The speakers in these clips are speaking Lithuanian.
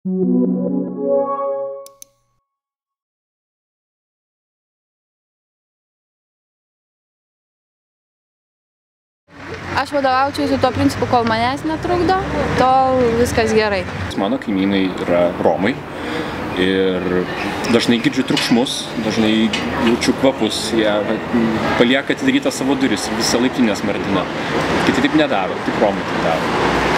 Aš vadovaučiausi tuo principu, kol manęs netrukdo, tol viskas gerai. Mano kaimynai yra romai ir dažnai girdžiu triukšmus, dažnai jaučiu kvapus, jie palieka atidarytą savo duris ir visą laiptinę smardina. Kiti taip nedaro, tik romai taip daro.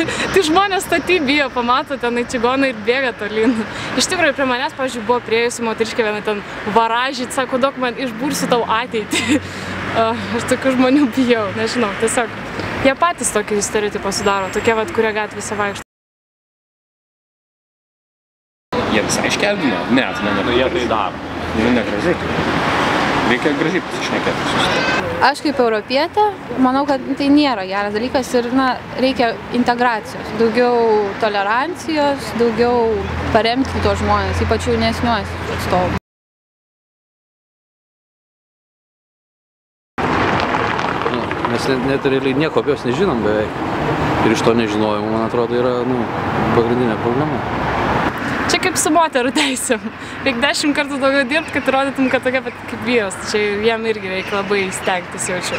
Tai žmonės statį bijo, pamato tenai čigoną ir bėga tolyn. Iš tikrųjų, prie manęs, pavyzdžiui, buvo priėjusi moteriškė viena ten varažyt, sako, daug man išbursiu tau ateitį. Aš tokių žmonių bijau, nežinau, tiesiog jie patys tokį stereotipą sudaro, tokie, kurie gatvėse vaikšto. Jie visai iškeldina? Ne, jie tai daro. Negražu tai. Reikia gražiai pasišnekėti su. Aš kaip europietė, manau, kad tai nėra geras dalykas ir reikia integracijos, daugiau tolerancijos, daugiau paremti tuos žmonės, ypač jaunesniuos atstovus. Mes net realiai nieko apie jos nežinom beveik. Ir iš to nežinojimo, man atrodo, yra pagrindinė problema. Čia kaip su moterų teisėm. Reikia 10 kartų daugiau dirbti, kad rodytum, kad tokia pat kaip vyras. Čia jiem irgi reikia labai stengtis, jaučiu.